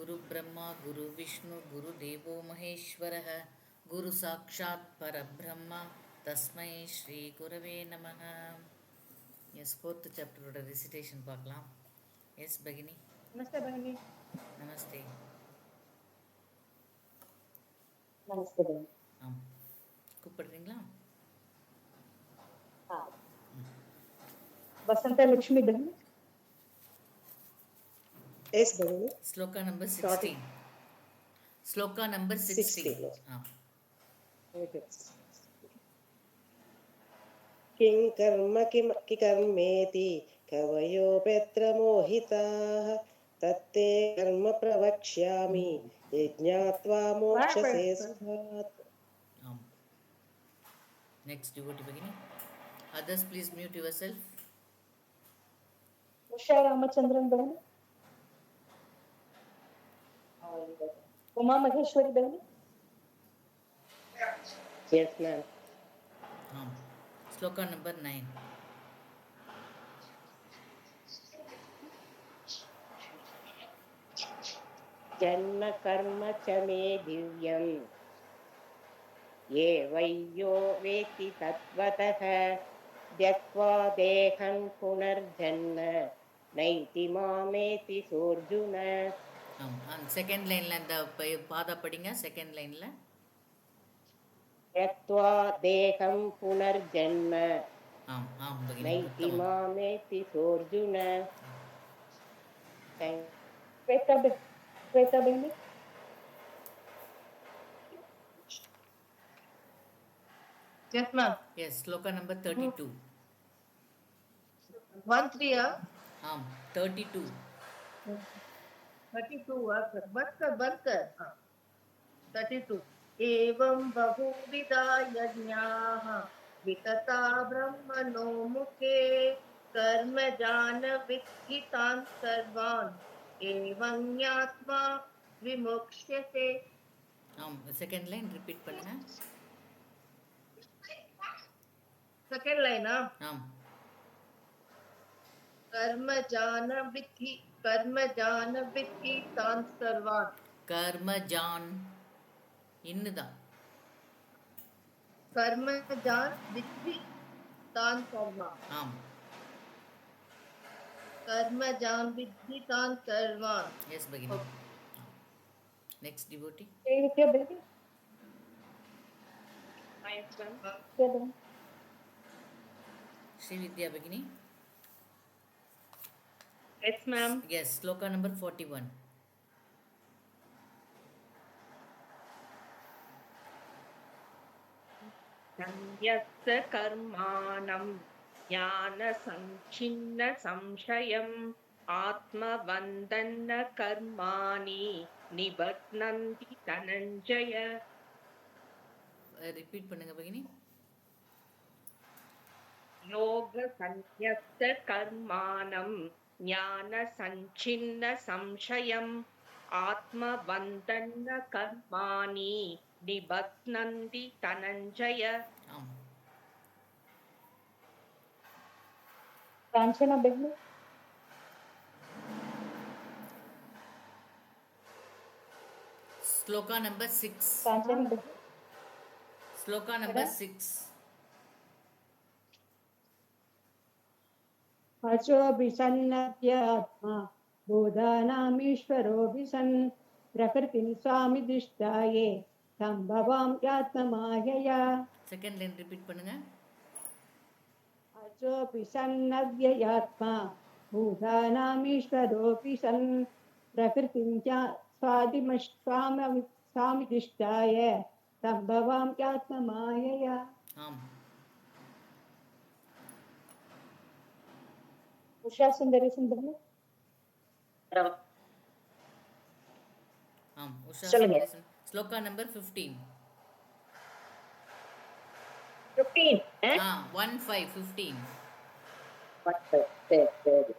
गुरुब्रह्मा गुरुविष्णु गुरुदेवो महेश्वरः गुरुसाक्षात् परब्रह्म तस्मै श्री गुरवे नमः. எஸ் ஃபோர்த்து சாப்டரோட ரெசிடேஷன் பார்க்கலாம். எஸ் பகினி. नमस्ते भगिनी. நமஸ்தே. नमस्ते भगिनी. ஆம், கூப்பிடுறீங்களா? वसंत लक्ष्मी भगिनी. Yes, Bhavani. Shloka number 16. Shloka number 16. ஆம். किं कर्म कि कर्मेति कवयोऽप्यत्र मोहिताः तत्ते कर्म प्रवक्ष्यामि यज्ञात्वा मोक्षसे सुखात्. ஆம். நெக்ஸ்ட் டிவோட்டி பகினி. Others please mute yourself. Usha Ramachandran भगिनी. उमा महेश्वरी भगिनी. Yes, ma'am. ஆம். ஸ்லோகா நம்பர் 9. जन्म कर्म च मे दिव्यम् ये वैयो वेति तत्त्वतः त्यक्त्वा देहं पुनर्जन्म नैति मामेति सोऽर्जुन. ஆம். செகண்ட் லைனில் இந்த பாதா படிங்க. செகண்ட் லைனில் त्यक्त्वा देहं पुनर्जन्म ஆம் ஆம் பகினி. नैति உத்தமம். मामेति सोऽर्जुन. श्वेता भगिनी. Yes, ma'am. Yes sloka number 32. 13 ஆம் 32. 32 बर्कर 32 एवं बहुविधा यज्ञाः वितता ब्रह्मणो मुखे कर्मजान विद्हितान् सर्वान् एवं ज्ञात्वा विमुक्ष्यते. ஆம் செகண்ட் லைன் ரிப்பீட் பண்ணுங்க. सेकंड लाइन ஆம் कर्मजान विद्धि तान् सर्वान्. கர்மஜான் இன்னுதான். कर्मजान विद्धि तान् सर्वान्. ஆம் कर्मजान विद्धि तान् सर्वान्. எஸ் பகினி. Next devotee. क्या बेटी? ஸ்ரீ வித்யா பகினி. Yes, ma'am. Yes sloka number 41. संयस्य कर्माणं ज्ञानसंच्छिन्न संशयम् आत्मवन्दन्न कर्माणि निबध्नन्ति धनञ्जय. ரிப்பீட் பண்ணுங்க பகினி. योगसंन्यस्य कर्माणं ज्ञानसंच्छिन्न संशयम् आत्मवन्दन्न कर्माणि निबध्नन्ति धनञ्जय. ஆம் कांचना बहन. ஸ்லோகா நம்பர் 6. कांचना बहन. ஸ்லோகா நம்பர் 6. अचोऽभिसन्नत्यात्मा भूतानामीश्वरोऽभिसन् प्रकृतिं स्वामिदिष्टाये सम्भवां यात्ममायया. செகண்ட் லைன் ரிப்பீட் பண்ணுங்க. अचोऽभिसन्नव्ययात्मा भूतानामीश्वरोऽभिसन् प्रकृतिं स्वामिदिष्टाय सम्भवां यात्ममायया. ஆம் उषा सुंदरी सुंदर. ஆம் உஷா சொல்லுங்க. ஸ்லோகா நம்பர் 15. 15. 15.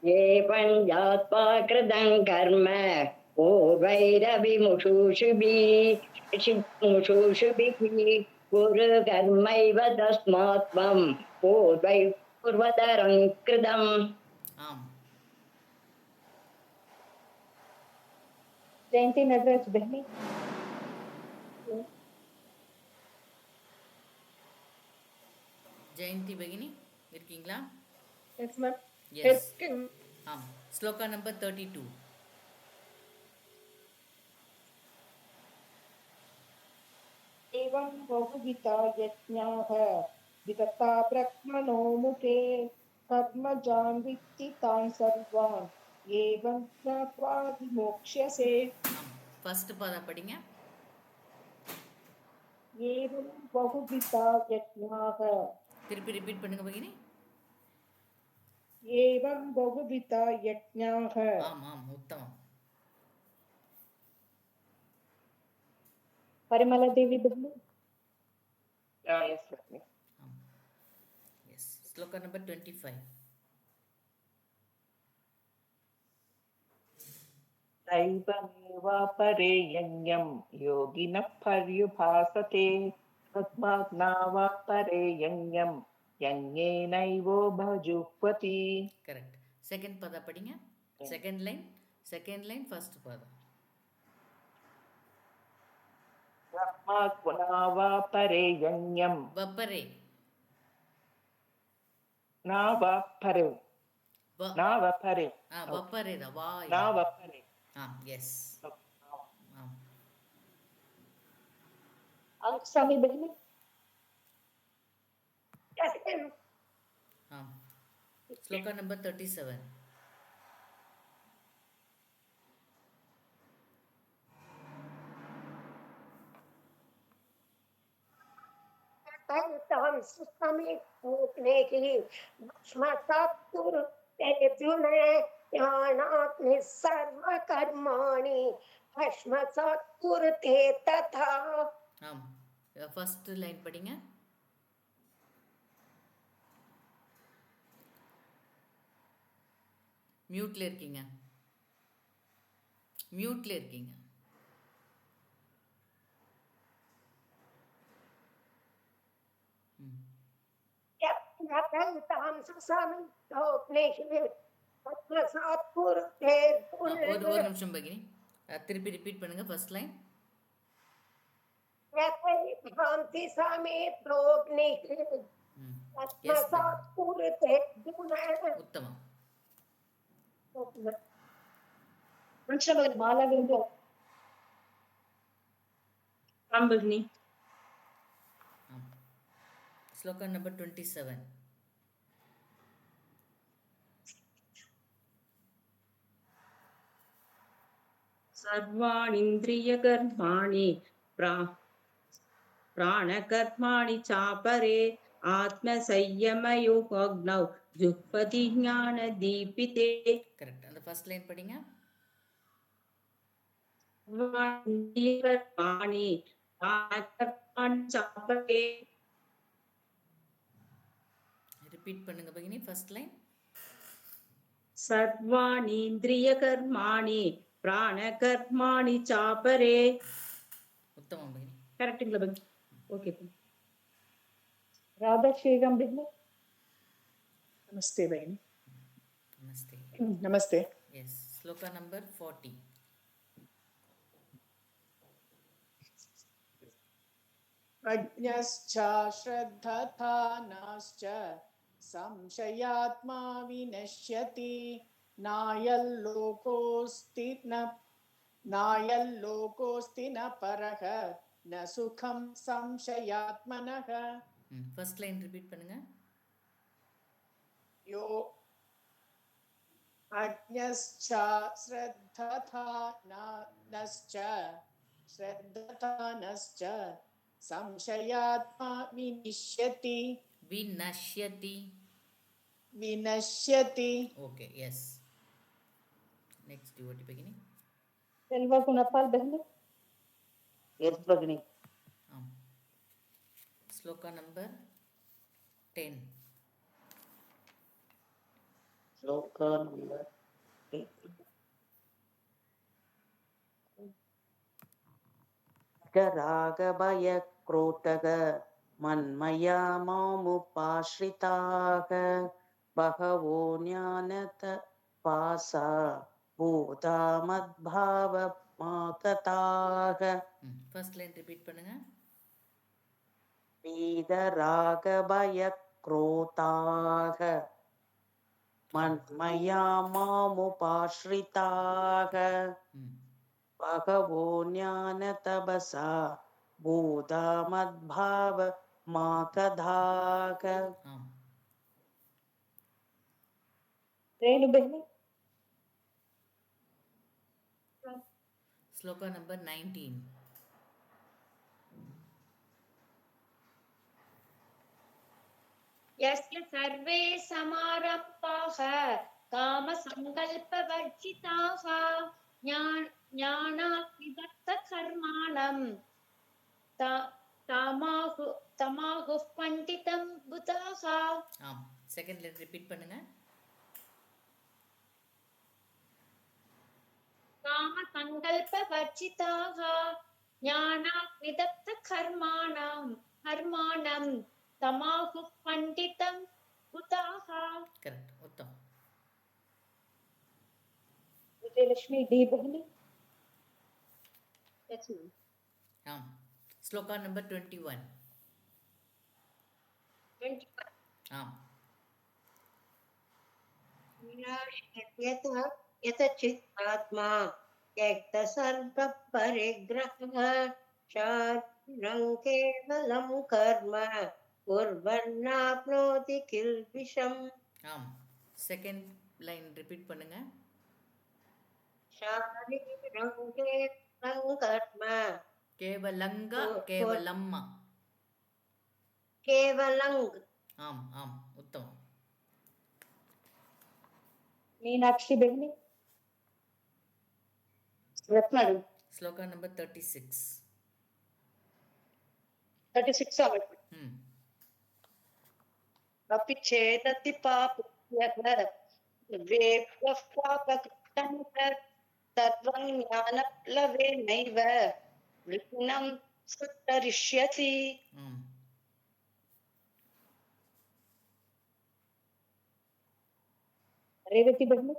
एवं ज्ञात्वा कृतं कर्म पूर्वैरविमुषुषुभिः कुरु कर्मैव तस्मात् त्वं पूर्वै पूर्वतरं कृतम्. ஆம் जयंती नटराज बहनी ஜெயந்தி பகினி இருக்கீங்களா? yes ma'am yes. ஆம். ஸ்லோகா நம்பர் 32. एवं बहुविधा यज्ञाः विदता ब्रह्मणो मुखे कर्मजान् वित्ति तान् सर्वान् एवं ज्ञात्वा विमोक्ष्यसे ஆம். ஃபர்ஸ்ட் பாதம் படிங்க. एवं बहुविधा यज्ञाः திருப்பி ரிப்பீட் பண்ணுங்க பகினி. एवं बहुविधा यज्ञाः ஆம் ஆம் உத்தமம். परिमला देवी बहनी Yes, ma'am. ஆம். எஸ். ஸ்லோகா நம்பர் 25. दैवमेवापरे यज्ञं योगिनः पर्युभासते तस्मात् नावापरे यज्ञं यज्ञेनैवो भजुह्वति கரெக்ட். செகண்ட் பாதம் படிங்க. செகண்ட் லைன் ஃபர்ஸ்ட் பாதம். तस्मात् नावापरे यज्ञं வப்பரே. नावापरे வ- नावपरे வப்பரே தான் வா. नावपरे ஆம் எஸ். ஆம். अंकस्वामी बहनी ஆம். ஸ்லோகா நம்பர் 37. तां सुसमितोऽग्नेः भस्मसात्कुरुतेऽर्जुन ज्ञानात् निस्सर्वकर्माणि भस्मसात् कुरुते तथा ஆம். ஃபர்ஸ்ட் லைன் படிங்க. மியூட்ல இருக்கீங்க. ம். तां सुसमितोऽग्नेः भस्मसात् कुरुते ஒரு நிமிஷம் பகினி. திருப்பி ரிப்பீட் பண்ணுங்க ஃபர்ஸ்ட் லைன். भान्ति समेतोऽग्निः ம். भस्मसात् कुरुते உத்தமம். अंशमगन माला बिंदु आं भगिनि. ஆம். ஸ்லோகா நம்பர் 27. सर्वाणीन्द्रियकर्माणि प्राणकर्माणि चापरे आत्मसंयमयोगग्नौ जुह्वति ज्ञानदीपिते கரெக்ட். அந்த ஃபர்ஸ்ட் லைன் படிங்க. सर्वाणीन्द्रियकर्माणि प्राणकर्माणि चापरे ரிப்பீட் பண்ணுங்க பகினி ஃபர்ஸ்ட் லைன். सर्वाणीन्द्रियकर्माणि प्राणकर्माणि चापरे உத்தமம் பகினி. கரெக்ட்டுங்களா பங்கி? ஓகே. राधा श्रीराम बहनी नमस्ते बहनी நமஸ்தே. नमस्ते எஸ். ஸ்லோகா நம்பர் 40. अज्ञश्च श्रद्धधानाश्च संशयात्मा विनश्यति नायल्लोकोऽस्ति न परः न सुखं संशयात्मनः ஃபர்ஸ்ட் லைன் ரிப்பீட் பண்ணுங்க. यो अज्ञश्च श्रद्धधानश्च संशयात्मा विनश्यति ஓகே எஸ். நெக்ஸ்ட் டிவோட்டி பகினி. सेल्वा गुणपाल बहनी Yes, Bhagini. ஆம். ஸ்லோகா நம்பர் 10. Sloka number 10. रागभयक्रोटग मन्मया मामुपाश्रिताः बहवो ज्ञानत पासा பூதாமத்பாவமாகதாக ஃபர்ஸ்ட் லைன் ரிப்பீட் பண்ணுங்க. வீதராகபயக்ரோதாக மன்மயா மாமுபாஸ்ரிதாக ம் பகவோ ஞானதபசா பூதாமத்பாவமாகதாக ஆம். रेणु बहनी ஸ்லோகா நம்பர் 19. यस्य सर्वे समारम्भाः कामसङ्कल्पवर्जिताः ज्ञानात् विदग्धकर्माणं तमाहुः पण्डितं बुधाः. ஆம். செகண்ட் லைன் ரிப்பீட் பண்ணுங்க. कामसङ्कल्पवर्जिताः ज्ञानात् विदग्धकर्माणं तमाहुः पण्डितं बुधाः. கரெக்ட். உத்தம். विजयलक्ष्मी डी बहनी Yes, ma'am. ஆம். ஸ்லோகா நம்பர் 21. 21. ஆம். यतचित्तात्मा त्यक्तसर्वपरिग्रहः शारीरं केवलं कर्म कुर्वन्नाप्नोति किल्बिषम् ஆம். செகண்ட் லைன் ரிப்பீட் பண்ணுங்க. शारीरं केवलं कर्म கேவலங்க ஓ, கேவலம்மா. केवलं ஆம் ஆம் உத்தம். मीनाक्षी बहनी Yes, madam. Sloka number 36. 36 hours. ம் अपि चेदति पापः वेत्वः पापकृतं तत्त्वं ज्ञानप्लवेनैव विघ्नं सुतरिष्यति ஆம். रेवती बहनी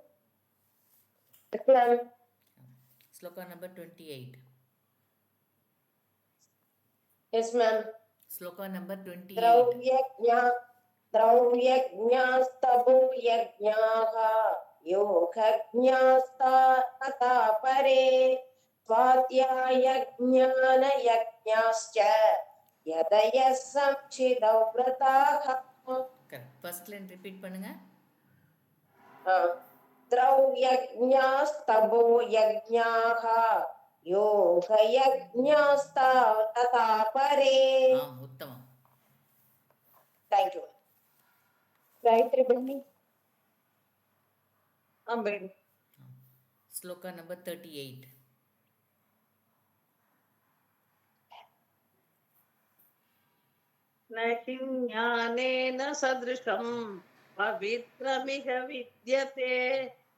shloka number 28. Yes, ma'am. Shloka number 28. द्रव्यज्ञास्तभूयज्ञाः योगज्ञास्ता तथा परे स्वाध्यायज्ञानयज्ञाश्च यदयः संचिदौ व्रताः கரெக்ட். ஃபர்ஸ்ட் லைன் ரிப்பீட் பண்ணுங்க. द्रव्यज्ञास्तभूयज्ञाः योगयज्ञास्ता तथा परे. ஆம் உத்தமம். Thank you. गायत्री बहनी ஸ்லோகா நம்பர் 38. न किं ज्ञानेन सदृशं पवित्रमिह विद्यते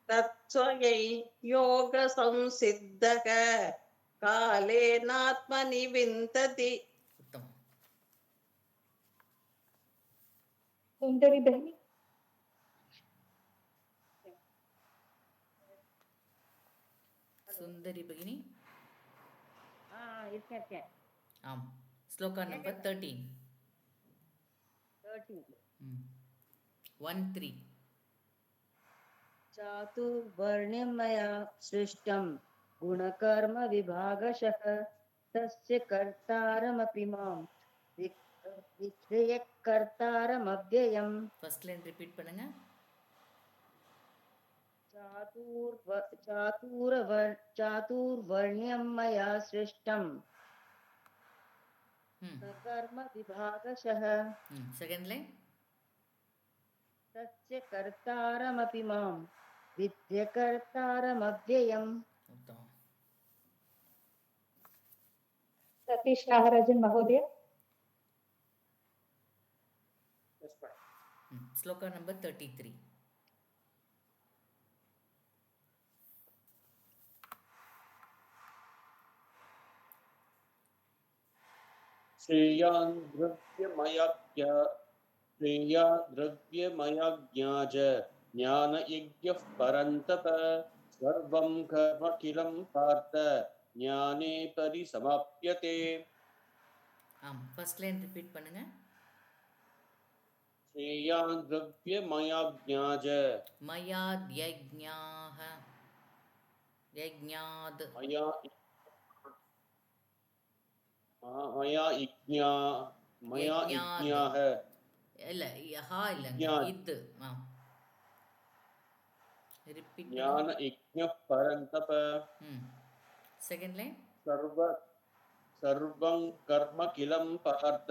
तत्स्वयै योगसंसिद्धः कालेनात्मनि विन्दति. உத்தமம். सुंदरी बहनी சுந்தரி பகினி. இருக்கேன். ஆம். ஸ்லோகா நம்பர் 13. 13. 1 3. चातुर्वर्ण्यं मया सृष्टं गुणकर्म विभागशः तस्य कर्तारमपि मां विक्रियकर्तारमव्ययम्. ஃபர்ஸ்ட் லைன் ரிப்பீட் பண்ணுங்க. चातुर्वर्ण्यं मया सृष्टं ம் कर्म विभागशः செகண்ட் லைன். तस्य कर्तारमपि मां विद्यकर्तारमव्ययम्. உத்தமம். सतीश नागराजन महोदय ஸ்லோகா நம்பர் 33. श्रेयान् द्रव्यमयज्ञा च ज्ञानयज्ञः परन्तप सर्वं कर्मखिलं पार्थ ज्ञाने परिसमाप्यते ஆம் ஃபர்ஸ்ட் லைன் ரிப்பீட் பண்ணுங்க. श्रेयान् द्रव्यमयाज्ञाज மயாத்யஜ்ஞாஹ யஜ்ஞாத் मया मया इज्ञा मया यज्ञात्. इज्ञाः இல்ல யஹா இல்லங்க யஜ்ஞாத். இது ரிப்பீட் ज्ञान यज्ञः परन्तप செகண்ட் லைன் सर्वं कर्मखिलं पार्थ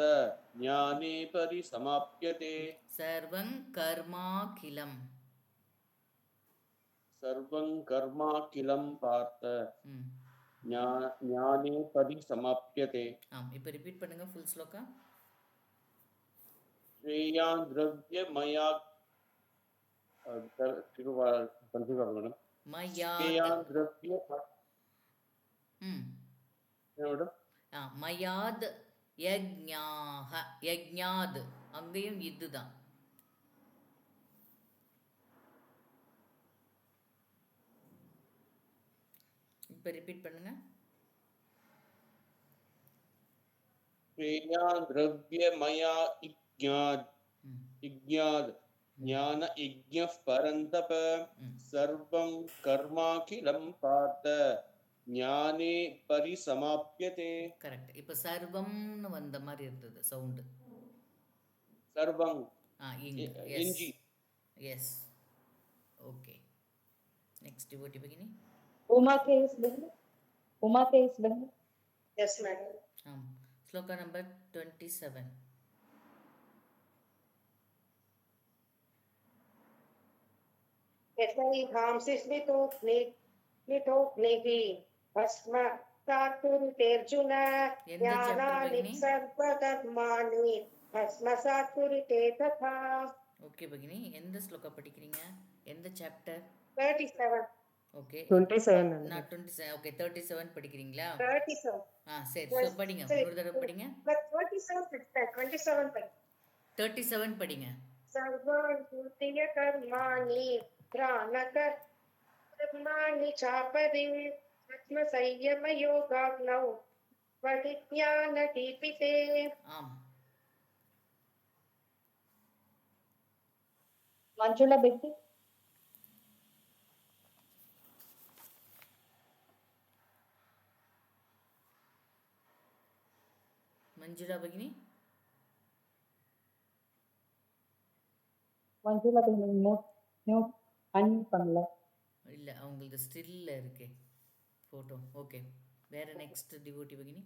ज्ञाने परिसमाप्यते சர்வங் கர்மாகிலம் सर्वं कर्माखिलं पार्थ ज्ञाने परिसमाप्यते ஆம் இப்போ ரிப்பீட் பண்ணுங்க ஃபுல் ஸ்லோகா. श्रेयान् द्रव्यमया मैडम மயாத் श्रेयान् द्रव्य मैडम மயாத் யஜ்ஞாஹ யஜ்ஞாத் அங்கேயும் இதுதான். இப்போ ரிப்பீட் பண்ணுங்க. श्रेयान् द्रव्यमया इज्ञाद् ज्ञान यज्ञः परन्तप सर्वं कर्माखिलं पार्थ ஞானே பரிசமாப்யதே. கரெக்ட். இப்போ சர்வம்னு வந்த மாதிரி இருந்தது சவுண்டு. சர்வம் yes yes okay. Next devotee பகினி. उमा के इस बहन Yes, madam. ஸ்லோகா நம்பர் 27. यथै भांसि स्मितोऽग्निः भस्म सात्कुरुतेऽर्जुन ज्ञानानि सर्वकर्माणि भस्मसात् कुरुते तथा. ஓகே பகினி, எந்த ஸ்லோகா படிக்கிறீங்க? எந்த சாப்டர்? 37. ஓகே 27 நான் 27. ஓகே 37 படிக்கிறீங்களா? 37. சரி சோ படிங்க. ஒரு தடவை படிங்க. 27 படி. 37 படிங்க. सर्वाणि भूतिय कर्माणि प्राणकर्माणि चापरे आत्मसंयमयोगाग्नौ प्रतिज्ञानदीपिते. ஆம். मंजुला बेटी மஞ்சுளா பகினி. मंजुला बेटी म्यूट अन பண்ணல. இல்ல அவங்களுக்கு ஸ்டில்ல இருக்கு போட்டோ. ஓகே வேற நெக்ஸ்ட் டிவோட்டி பகினி.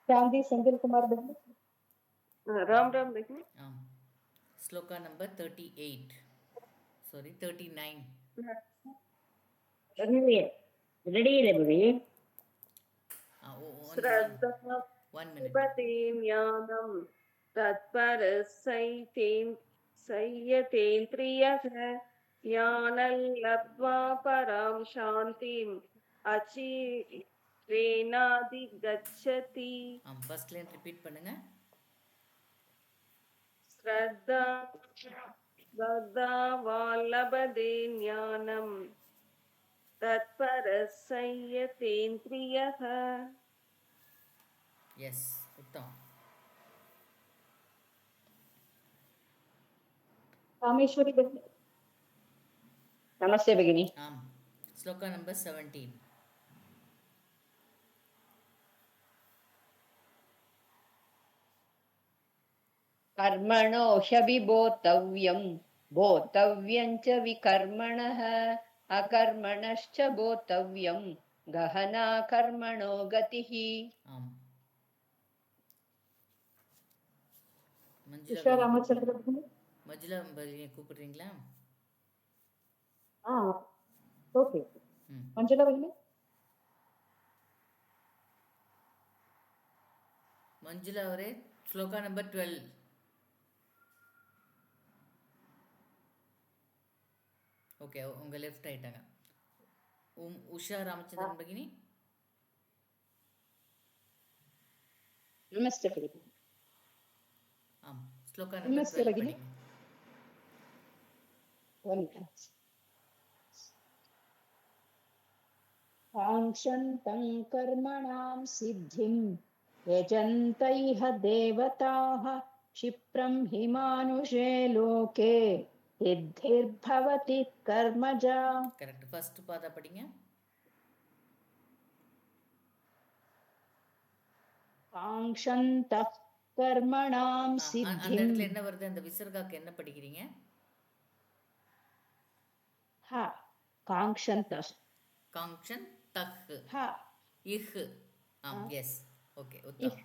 चांदी संजय कुमार बेटी. राम राम बेटी. Shloka number 38 sorry 39. ready lebri श्रद्धा 1 minute ज्ञानम तत्पर संयतेन्द्रियः ज्ञानलब्ध्वा परां शान्तिम् अचिरेणाधिगच्छति. ஃபர்ஸ்ட் லைன் ரிப்பீட் பண்ணுங்க. श्रद्धा लभते ज्ञानं तत्परः संयतेन्द्रियः. எஸ் உத்தம். रामेश्वरी बेटी. नमस्ते भगिनी. श्लोका नंबर 17. कर्मणो ह्यभिबोधव्यं बोधव्यं च विकर्मणः अकर्मणश्च बोधव्यं गहना कर्मणो गतिः. उषा रामचंद्र बेटी. மஞ்சுளா பகினி கூப்பிடுறீங்களா? ओके मंजुला बेटी. மஞ்சுளா அவரே ஸ்லோகா நம்பர் 12. ஓகே உங்க லெஃப்ட் ஆயிட்டாங்க. உஷா ராமச்சந்திரன் பகினி. नमस्ते भगिनी. Shloka number 12 One minute. काङ्क्षन्तं कर्मणां सिद्धिं यजन्त इह देवताः क्षिप्रं हि मानुषे लोके सिद्धिर्भवति कर्मजा கரெக்ட். ஃபர்ஸ்ட் பாதா படிங்க. काङ्क्षन्तः कर्मणां அந்த सिद्धिं இடத்துல என்ன வருது? அந்த விசர்காக்கு என்ன படிக்கிறீங்க? हा काङ्क्षन्तः காங்க்ஷன் தஹ் हा இஹ். ஆம், எஸ். ஓகே, உத்தம்.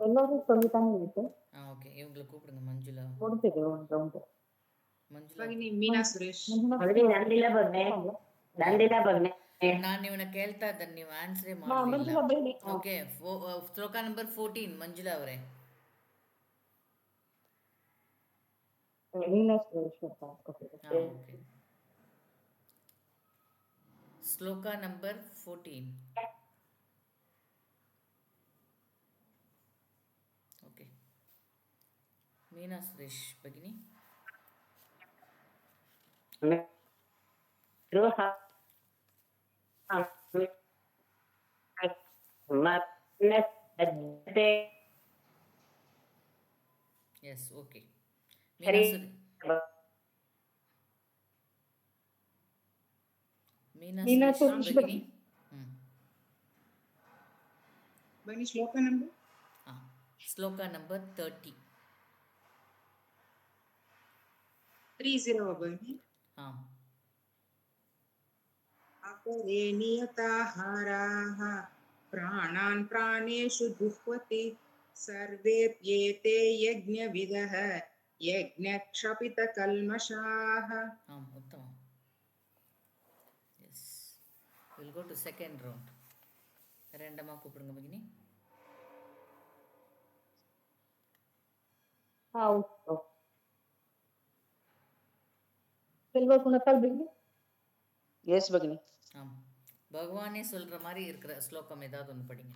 எல்லாரும் சொல்லித்தானே இருக்கு. ஓகே, இவங்களை கூப்பிடுங்க. மஞ்சுளா. முடிஞ்சது ஒரு ரவுண்டு. மஞ்சுளா. मीना सुरेश ನಾನು ಇವನ ಕೇಳ್ತಾ ಇದ್ದೆ, ನೀವು ಆನ್ಸರೇ ಮಂಜುಳಾ ಮಾಡಲಿಲ್ಲ. ಬೈಲಿ. ಓಕೆ, ಶ್ಲೋಕ ನಂಬರ್ 14 ಮಂಜುಳಾ ಅವರೇ. ಮೀನಾ ಸುರೇಶ್ ಅಂತ okay. Shloka number 14. Okay, Meena Suresh ಭಗಿನಿ. Yes, okay. ಮೀನಾ ಸುರೇಶ್ ಭಗಿನಿ. बनी श्लोक नंबर ಶ್ಲೋಕ ನಂಬರ್ 30. 30 बनी ಹಾಂ. अपरे नियताहाराः प्राणान् प्राणेषु जुह्वति सर्वेऽप्येते यज्ञविदः यज्ञक्षपितकल्मषाः ஆம், உத்தமம். Yes, will go to second round. ரேண்டமாக கூப்பிடுங்க பகினி. செல்வ குணத்தால் பிகினி. எஸ் பகினி. ஆம், பகவானே சொல்ற மாதிரி இருக்கிற ஸ்லோகம் ஏதாவது ஒன்று படிங்க.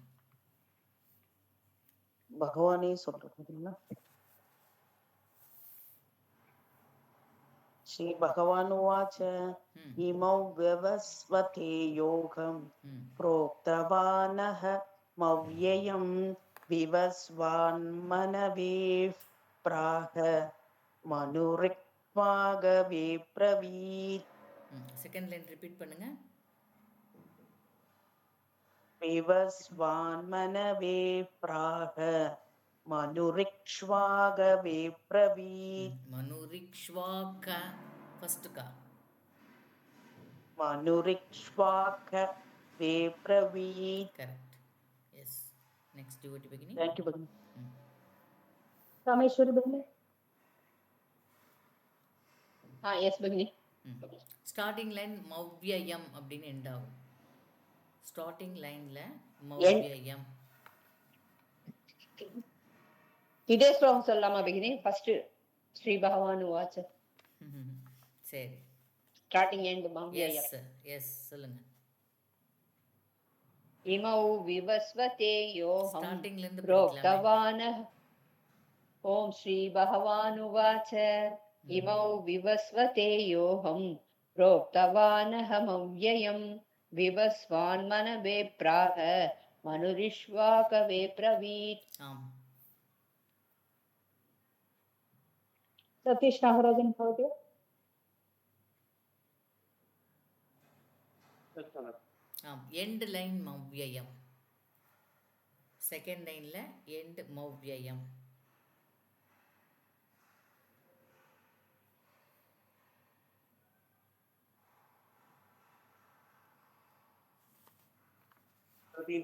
பகவானே சொல்றதுங்களா? श्री भगवान् उवाच इमौ व्यवस्वते योगं प्रोक्तवानः मव्ययं विवस्वान्मनवे प्राह मनुरिक्वागवे प्रवीत्. செகண்ட் லைன் ரிப்பீட் பண்ணுங்க. विवस्वान्मनवे प्राह मनुरिक्ष्वागवे प्रवीत्. मनुरिक्ष्वाक फर्स्ट का मनुरिक्ष्वागवे प्रवीत्. करेक्ट. यस, नेक्स्ट डिवोटी भगिनी. थैंक यू भगिनी. रामेश्वरी भगिनी. எஸ் பகினி. ஸ்டார்டிங் லைன் மவ்யயம் அப்படின்னு எண்ட் ஆகும். ஸ்டார்டிங் லைன்ல மவ்யயம். இதே ஸ்லோகம் சொல்லலாமா பகினி? ஃபர்ஸ்ட் ஸ்ரீ பகவான் உவாச்ச. சரி, ஸ்டார்டிங் எண்ட் மவ்யயம். எஸ் எஸ், சொல்லுங்க. இமௌ விவஸ்வதே யோகம் ஸ்டார்டிங்ல இருந்து प्रोक्तवानः. ஓம் ஸ்ரீ பகவான் உவாச்ச. இமௌ விவஸ்வதே யோகம் प्रोक्तवानः मव्ययम् विवस्वान्मनवे प्राह मनुरिक्ष्वाकवे प्रवीत्. ஆம். सतीश नागराजन भवति. ஆம், எண்ட் லைன் மவ்யயம். செகண்ட் லைன்ல எண்ட் மவ்யயம்.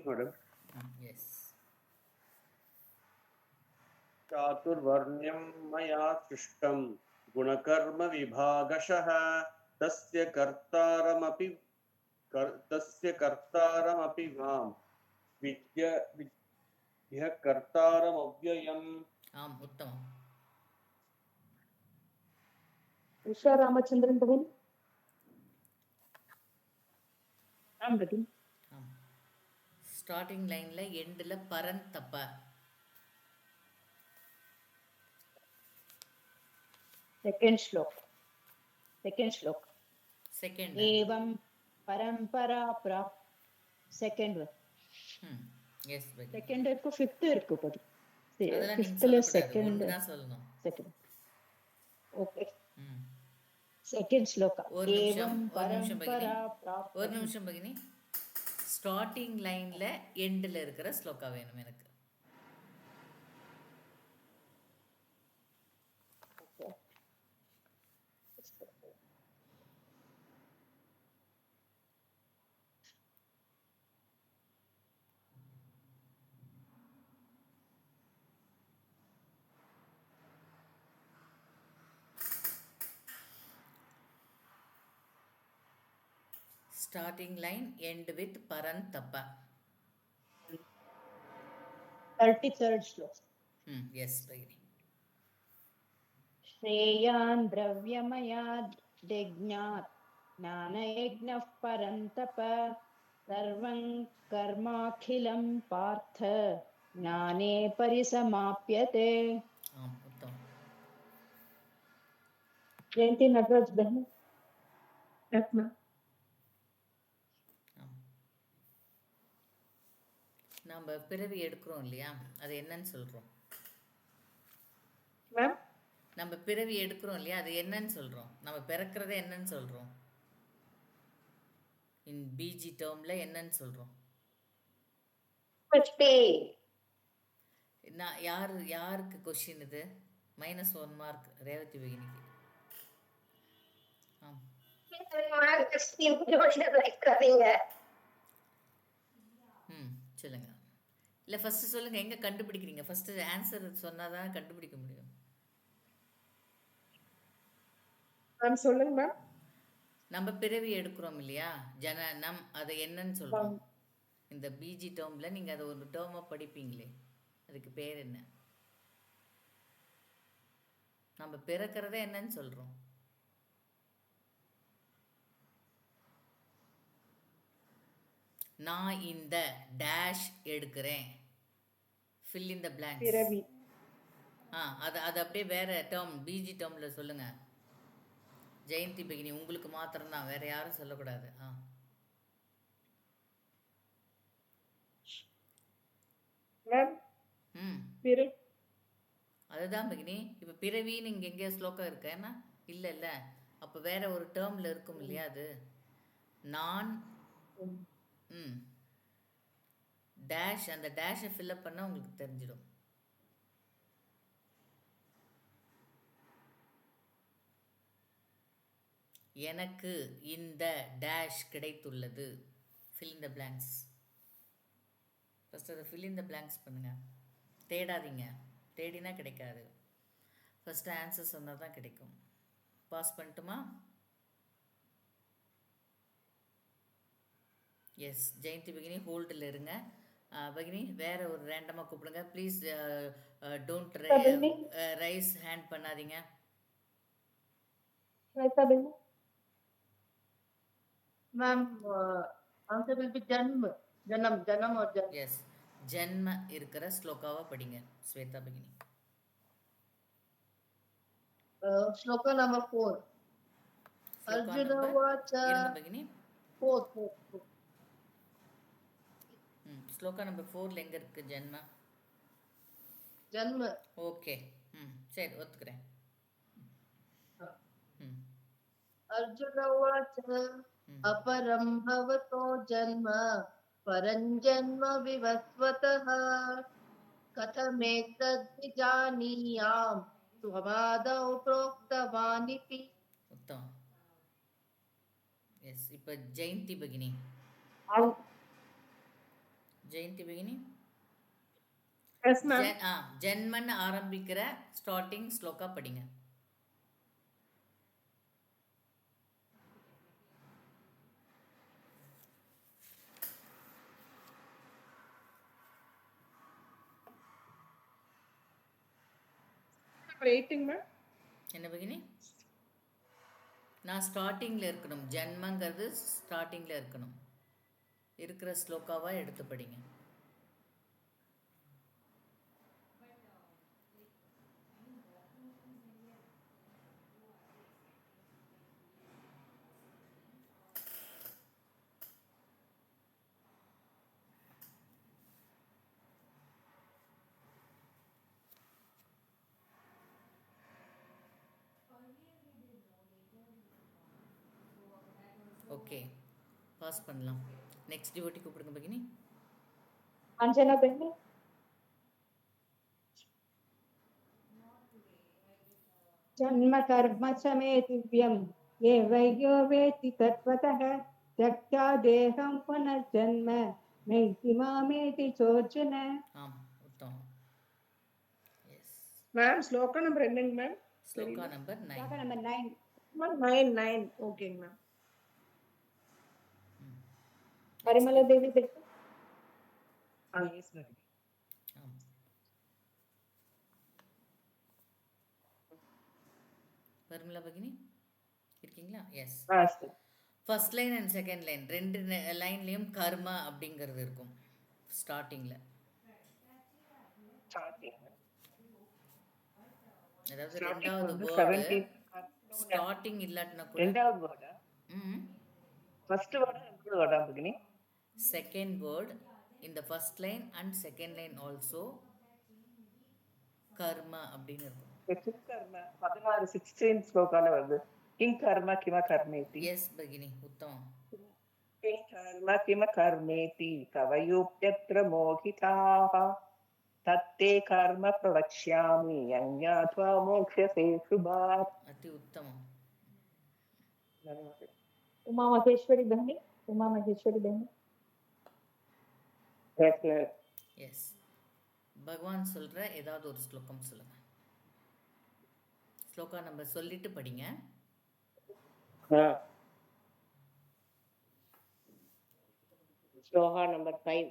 मैडम. यस. चातुर्वर्ण्यं मया सृष्टं गुणकर्म विभागशः तस्य कर्तारमपि मां विद्य कर्तारमव्ययम्. आम, उत्तमम्. उषा रामचंद्रन भगिनी. आम् भगिनी. ஸ்டார்டிங் லைன்ல எண்ட்ல பரந்தப்ப. Second shloka. Second. Evam parampara second one. Yes, Bhagini. Second இருக்கு fifth இருக்கு படி. அதெல்லாம் நீங்க Fifthல சொல்லக்கூடாது, second. ஒன்று தான் சொல்லணும். Second. Okay. Second shloka. ஒரு நிமிஷம் Evam பகினி. parampara ஒரு நிமிஷம் பகினி. ஸ்டார்டிங் லைன்ல எண்டில் இருக்கிற ஸ்லோகா வேணும் எனக்கு. Starting line end with parantapa. 33rd shloka. Yes, Bhagini. श्रेयान् द्रव्यमयाद् यज्ञात् ज्ञानयज्ञः परन्तप सर्वं कर्माखिलं पार्थ ज्ञाने परिसमाप्यते. उत्तम. जयंती नटराज बहन. Yes, ma'am. நம்ம பிறவி எடுக்கிறோம் இல்லையா, அது என்னன்னு சொல்றோம்? Ma'am. நம்ம பிறவி எடுக்கிறோம் இல்லையா, அது என்னன்னு சொல்றோம்? நம்ம பிறக்கிறத என்னன்னு சொல்றோம்? இன் பிஜி டேர்ம்ல என்னன்னு சொல்றோம்? நான் யாருக்கு கொஸ்டின் இது? -1 மார்க் ரேவதி பகினிக்கு. சொல்லுங்க. இல்லை ஃபர்ஸ்ட் சொல்லுங்க, எங்க கண்டுபிடிக்கிறீங்க? ஃபர்ஸ்ட் ஆன்சர் சொன்னாதான் கண்டுபிடிக்க முடியும். மேம் சொல்லுங்க மேம். நம்ம பிறவி எடுக்கிறோம் இல்லையா, ஜனனம், அதை என்னன்னு சொல்றோம்? இந்த பிஜி டேர்ம்ல நீங்க அதை ஒரு டேர்மா படிப்பீங்களே, அதுக்கு பேர் என்ன? நம்ம பிறக்கிறத என்னன்னு சொல்றோம்? நான் இந்த டேஷ் எடுக்கிறேன், fill in the blanks. பிறவி. அது அப்படியே வேற டேர்ம் பிஜி டேர்ம்ல சொல்லுங்க. ஜெயந்தி பகினி உங்களுக்கு மாத்திரம் தான், வேற யாரும் சொல்லக்கூடாது. அதுதான் பகினி. இப்ப பிறவின்னு இங்க எங்கேயா ஸ்லோகம் இருக்க? ஏன்னா இல்ல அப்ப வேற ஒரு டேர்ம்ல இருக்கும் இல்லையா அது. நான் டேஷ், அந்த டேஷை ஃபில்அப் பண்ணா உங்களுக்கு தெரிஞ்சிடும். எனக்கு இந்த டேஷ் கிடைத்துள்ளது, fill in the blanks. First அதை fill in the blanks பண்ணுங்க. தேடாதீங்க, தேடினா கிடைக்காது. ஃபர்ஸ்ட் ஆன்சர் சொன்னால் தான் கிடைக்கும். பாஸ் பண்ணட்டுமா? எஸ், ஜெயந்தி பகினி ஹோல்டில் இருங்க. பகினி வேற ஒரு ரேண்டமாக கூப்பிடுங்க ப்ளீஸ். டோன்ட் ரைஸ் ஹேண்ட் பண்ணாதீங்க. Ma'am, answer will be Janma. Janam or Janam. Yes, ஜன்ம இருக்கிற ஸ்லோகாவை படிங்க Shweta பகினி. Shloka number 4. Arjuna vacha. இருங்க பகினி. 4. ஸ்லோகா நம்பர் 4ல எங்க இருக்கு ஜன்ம? Janma. ஓகே, சரி ஒத்துக்கிறேன். Arjuna vacha. अपरं भवतो जन्म परञ्जन्म विवस्वतः कथमेतद्विजानीयां त्वमादौ प्रोक्तवानिति. उत्तम. எஸ், இப்போ ஜெயந்தி பகினி. ஜெயந்தி பகினி ஜென்மன் ஆரம்பிக்கிற ஸ்டார்டிங் ஸ்லோகா படிங்க. என்ன பகினி? நான் ஸ்டார்டிங்கில் இருக்கணும், ஜென்மங்கிறது ஸ்டார்டிங்கில் இருக்கணும். இருக்கிற ஸ்லோகாவா எடுத்து படிங்க. ஓகே, பாஸ் பண்ணலாம். நெக்ஸ்ட் டிவோட்டி கூப்பிடுங்க பகினி. அஞ்சனா பெண்ணு. ஜன்ம கர்ம சமே திவ்யம் ஏவையோ வேதி தத்வதः त्यक्त्वा देहं पुनर्जन्म नैति मामेति चोर्जुन. ஆம், உத்தமம். எஸ், மேம் ஸ்லோகா நம்பர் என்னங்க ma'am? Shloka number 9. Shloka number 9. 9 ஓகேங்க மேம். பரிமள தேவி பெண்ணு. Yes, Bhagini. ஆம். பரிமளா பகினி இருக்கீங்களா? Yes. Master. First line and second line ரெண்டு லைன்லேயும் கர்மா அப்படிங்கிறது இருக்கும் ஸ்டார்டிங்கில். Starting. அதாவது Starting ரெண்டாவது வந்து வேர்டு 17. ஸ்டார்டிங் இல்லாட்டினா கூட ரெண்டாவது வேர்டா? ம் ஃபர்ஸ்ட் வேர்டா ரெண்டாவது வேர்டா பகினி? செகண்ட் வேர்ட் இந்த first line and second line also கர்மா அப்படின்னு இருக்கும். கிங் கர்ம 16 ஸ்லோகால வருது. கிங் கர்ம கிம கர்மேதி. எஸ் பகினி, உத்தமம். கிங் கர்ம கிம கர்மேதி கவயோப்யத்ர மோகிதாः தத்தே கர்ம பிரவக்ஷ்யாமி யஞ்ஞாத்வா மோக்ஷ்யசே சுபாத். அதி உத்தமம். உமா மகேஸ்வரி பெண்ணு. உமா மகேஸ்வரி பெண்ணு. எஸ், பகவான் சொல்கிற ஏதாவது ஒரு ஸ்லோகம் சொல்லுங்க. ஸ்லோகா நம்பர் சொல்லிட்டு படிங்க. श्लोका नंबर 5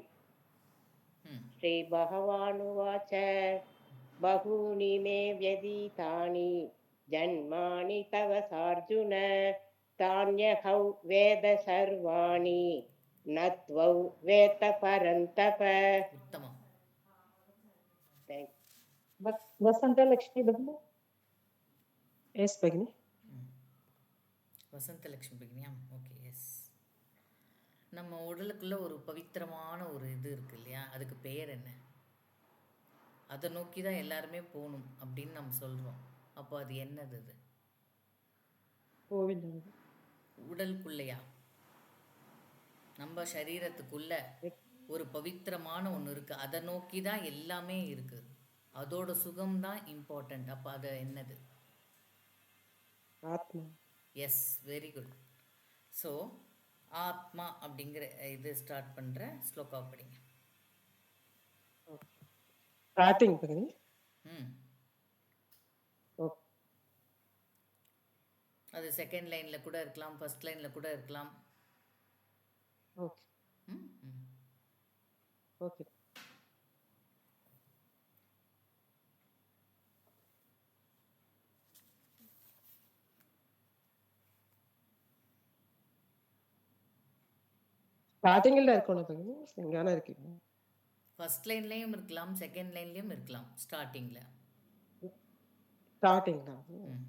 ம் श्री भगवानुवाच बहूनि मे व्यतीतानि जन्मानि तव सार्जुन तान्यहौ वेद सर्वाणि न त्वौ वेत्त परन्तप. உத்தமம். வசந்த லட்சுமி பெண்ணு. எஸ் பகினி. வசந்த லட்சுமி பகினியா? Okay, S. நம்ம உடலுக்குள்ள ஒரு பவித்திரமான ஒரு இது இருக்கு இல்லையா, அதுக்கு பெயர் என்ன? அதை நோக்கி தான் எல்லாருமே போகணும் அப்படின்னு நம்ம சொல்கிறோம். அப்போ அது என்னது? அது கோவில். உடலுக்குள்ளையா? நம்ம சரீரத்துக்குள்ள ஒரு பவித்திரமான ஒன்று இருக்குது, அதை நோக்கி தான் எல்லாமே இருக்குது. அதோட சுகம்தான் இம்பார்ட்டண்ட். அப்போ அது என்னது? ஆத்மா. S, very good. ஸோ ஆத்மா அப்படிங்கிற இது ஸ்டார்ட் பண்ணுற ஸ்லோகா படிங்க. ஸ்டார்டிங் பகினி. ம் ஓகே. அது செகண்ட் லைனில் கூட இருக்கலாம், ஃபர்ஸ்ட் லைனில் கூட இருக்கலாம். ஓகே. ம் ம் ஓகே. ஸ்டார்டிங்ல இருக்கணும் பகினி. எங்கான இருக்கீங்க? ஃபர்ஸ்ட் லைன்லேயும் இருக்கலாம், செகண்ட் லைன்லேயும் இருக்கலாம், ஸ்டார்டிங்கில். ஸ்டார்டிங் தான். ம்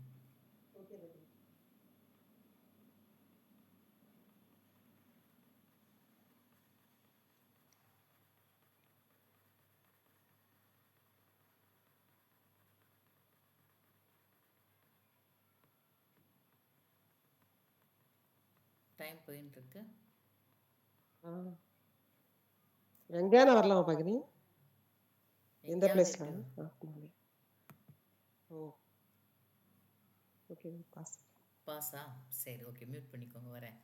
டைம் போயின்னு இருக்கு. எங்கான வரலாமா பகினி? எந்த எங்கேயாவது பிளேஸ்ல? இருக்கு. ஓ ஓகே. பாஸ். பாஸா? சரி, ஓகே, மியூட் பண்ணிக்கோங்க, வரேன்.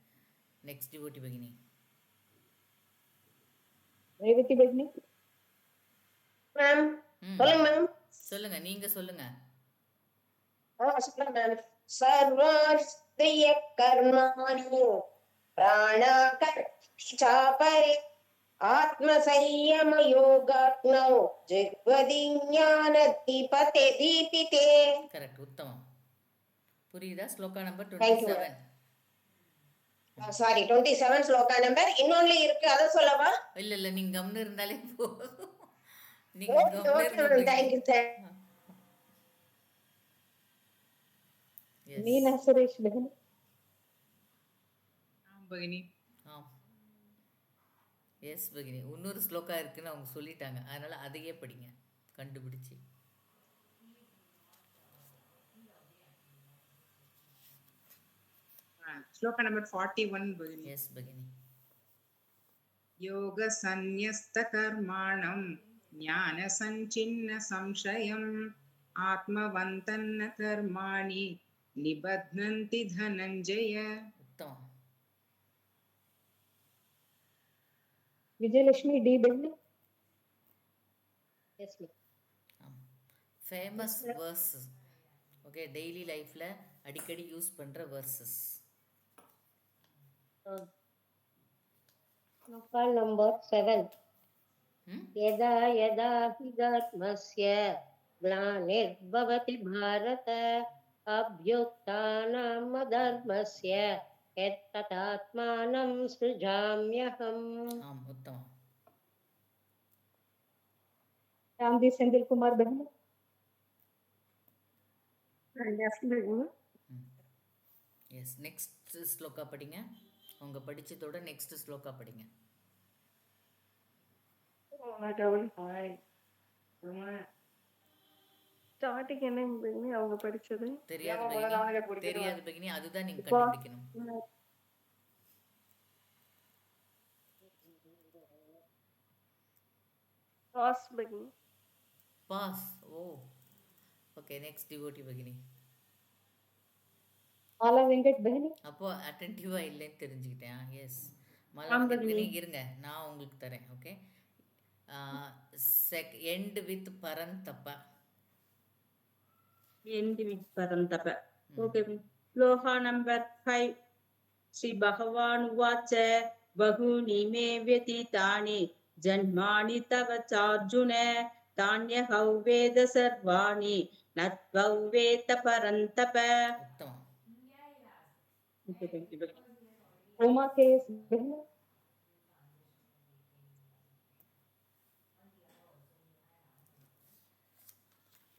Next devotee பகினி. ரேவதி பெண்ணு. மேம் ம் சொல்லுங்க மேம். சொல்லுங்க, நீங்க சொல்லுங்க. சொல்லுங்க மேம். சர்வாஸ்திய கர்மாணி பிராணாகர்ஷி சாபரே ஆத்ம சம்யம யோகாக்னௌ ஜிஹ்வதி ஞான தீபதே தீபிதே. கரெக்ட், உத்தமம். புரியுதா? Shloka number Thank you, 27. Sorry 27 shloka number. இன்னொன்னு இருக்கு, அத சொல்லவா? இல்ல இல்ல, நீங்க கம்னு இருந்தாலே போதும். நீங்க ஓகே கம்னு ஓகே மேம். இருந்தீங்க. Thank you. Yes, Meena Suresh பெண்ணு. பகினி. ஆம், எஸ் பகினி. இன்னொரு ஸ்லோகா இருக்குன்னு அவங்க சொல்லிட்டாங்க, அதனால அதையே படிங்க கண்டுபிடிச்சி. श्लोक नंबर 41 भगिनी எஸ் பகினி. योगसन्न्यस्तकर्माणं ज्ञानसञ्छिन्नसंशयम् आत्मवन्तन्न कर्माणि निबध्नन्ति धनञ्जय உத்தமம். विजयलक्ष्मी डी बहनी Yes, ma'am. Famous verses. Okay, daily லைஃப்பில் அடிக்கடி யூஸ் பண்ணுற வேர்சஸ். Sloka number 7. ம் यदा यदा हि धर्मस्य ग्लानिर्भवति भारत अभ्युत्थानम् अधर्मस्य यत्तदात्मानं सृजाम्यहम्. ஆம், உத்தமம். रामदीप सेंधिल कुमार बहनी எஸ், நெக்ஸ்ட் ஸ்லோகா படிங்க. அவங்க படிச்சதோட நெக்ஸ்ட் ஸ்லோகா படிங்க. ஸ்டார்டிங் என்ன பகினி அவங்க படிச்சது? தெரியாது பகினி, தெரியாது பகினி, அதுதான் நீங்க கண்டுபிடிக்கணும். பாஸ் பகினி. Pass. Oh, okay. Next devotee பகினி. माला वेंकट बहनी அப்போ அட்டென்டிவா இல்லைன்னு தெரிஞ்சுக்கிட்டேன். எஸ், மலர் பகினி இருங்க, நான் உங்களுக்கு தரேன். ஓகே, எண்ட் வித் பரந்தப்ப. end with parantapa. Okay. Sloka number 5. Sri Bhagavan Uvacha Bahuni me vyatitani janmani tava charjuna tanyahau veda sarvani natvau veta parantapa. உத்தமம். Okay, thank you. Uma K S बहनी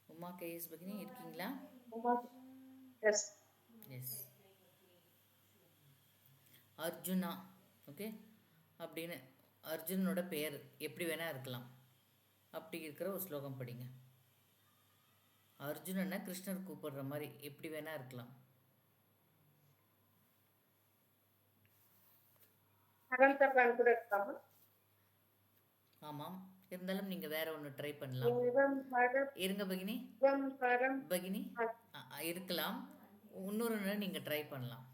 உமா கேஎஸ் பகினி இருக்கீங்களா? Uma Yes. Yes. Arjuna. Okay, அப்படின்னு அர்ஜுனனோட பெயர் எப்படி வேணா இருக்கலாம். அப்படி இருக்கிற ஒரு ஸ்லோகம் படிங்க. அர்ஜுனனை கிருஷ்ணர் கூப்பிடுற மாதிரி எப்படி வேணா இருக்கலாம். பரந்தப்பன் கூட இருக்காமா? ஆமாம், இருந்தாலும் நீங்க வேற ஒன்று ட்ரை பண்ணலாம். ஏவம் பரம் இருங்க பகினி. ஏவம் பரம் பகினி இருக்கலாம். இன்னொரு நீங்க ட்ரை பண்ணலாம்.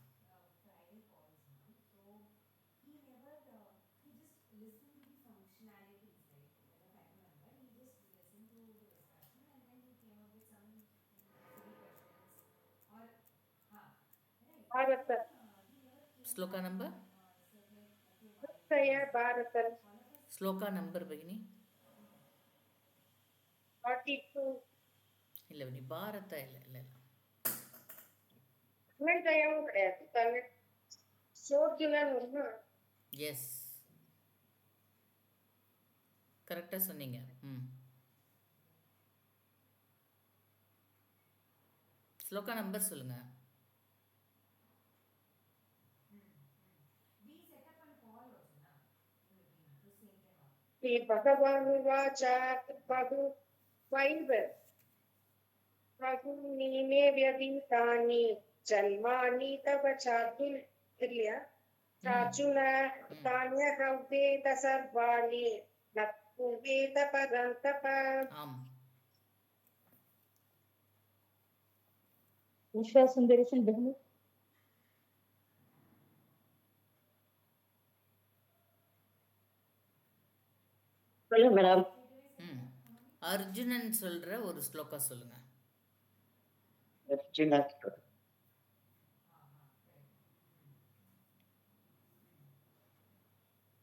பாரத ஸ்லோகா நம்பர் நிச்சய பாரதன் ஸ்லோகா நம்பர் பகினி 42 இல்லை பகினி, பாரத இல்லை இல்லை நிச்சயம் கிடையாது. தன்னை சோர்ஜுனன் ஒண்ணு. எஸ், கரெக்டாக சொன்னீங்க. ம், ஸ்லோகா நம்பர் சொல்லுங்க. ஸ்ரீ பகவான் உவாச்ச பகு 5 பகுனீமே व्यतीतानि जन्मानि तव चातुल இல்லையா? சார்ஜுன தான்யஹவ்வேத சர்வாணி நத்வேத பரந்தப. ஆம், उषा सुंदरेशन बहनी சொல்லுங்க மேடம். ம், அர்ஜுனன் சொல்ற ஒரு ஸ்லோகா சொல்லுங்க.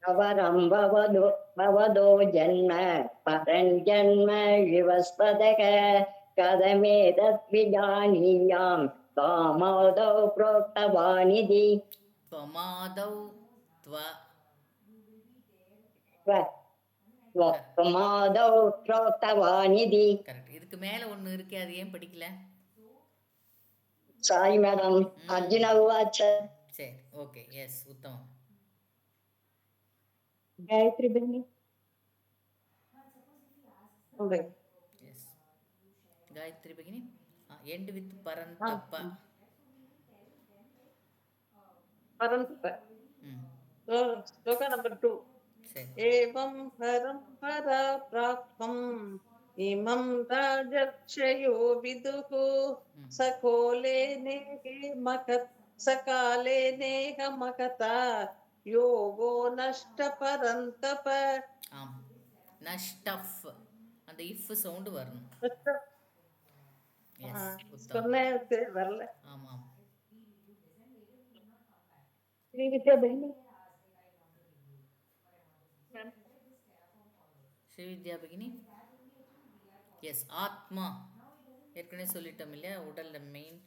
அவரம் பவதோ ஜன்ம பரஞ்சன்ம விவஸ்பதக கதமேதத் விஜானியாம் காமாதௌ புரோக்தவானிதி. பமாதவ் த்வ பிரமாதௌ புரோக்தவானிதி. கரெக்ட். இதுக்கு மேல ஒண்ணு இருக்கே, அது ஏன் படிக்கல? Sorry madam. அர்ஜுன உவாச்ச. சரி, ஓகே. எஸ், உத்தமம். गायत्री बहनी எஸ், காயத்ரி பகினி. எண்ட் வித் பரந்தப்ப. परन्तप ம் श्लोक नंबर 2 சரி एवं परं परा प्राप्तम् इमं राजर्षयो विदुः सकोले सकाले नेहमकता योगो नष्ट परन्तप ஆம் நஷ்டஃப் அந்த இஃப் சவுண்டு வரணும் எஸ் உத்தம் சொன்னேன் வரல ஆமாம் श्री विद्या बहिनी ஸ்ரீவித்யா பகினி எஸ் ஆத்மா ஏற்கனவே சொல்லிட்டோம் இல்லையா உடல்ல மெயின்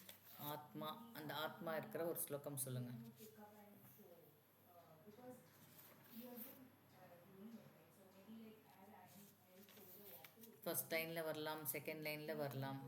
ஆத்மா அந்த ஆத்மா இருக்கிற ஒரு ஸ்லோகம் சொல்லுங்க ஃபர்ஸ்ட் லைன்ல வரலாம் செகண்ட் லைன்ல வரலாம்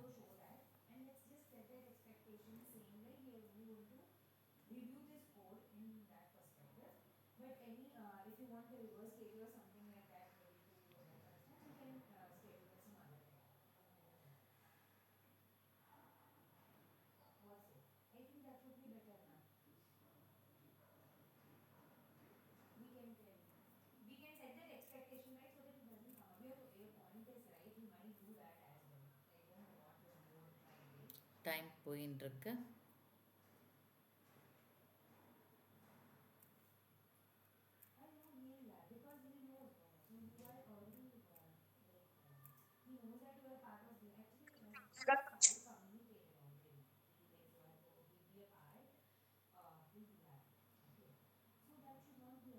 டைம் போயின்னு இருக்கு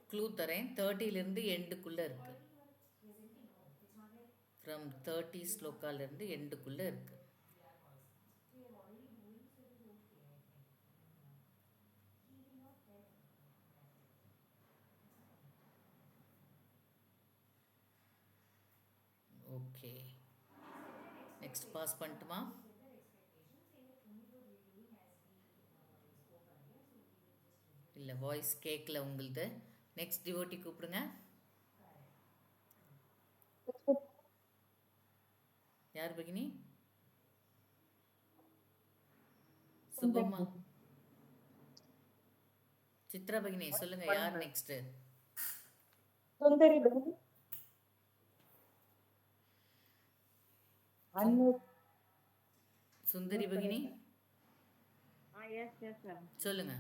க்ளூ தரேன் 30லேருந்து எண்டுக்குள்ளே இருக்கு ஃப்ரம் 30 ஸ்லோக்காலேருந்து எண்டுக்குள்ளே இருக்கு ஓகே நெக்ஸ்ட் பாஸ் பண்ணட்டுமா இல்லை வாய்ஸ் கேட்கல உங்களுது நெக்ஸ்ட் டிவோட்டி கூப்பிடுங்க யார் பகினி சுபமா சித்ரா பகினி சொல்லுங்க யார் நெக்ஸ்ட் सुंदरी बहिनी अनु சுந்தரி பகினி எஸ் எஸ் மேம் சொல்லுங்க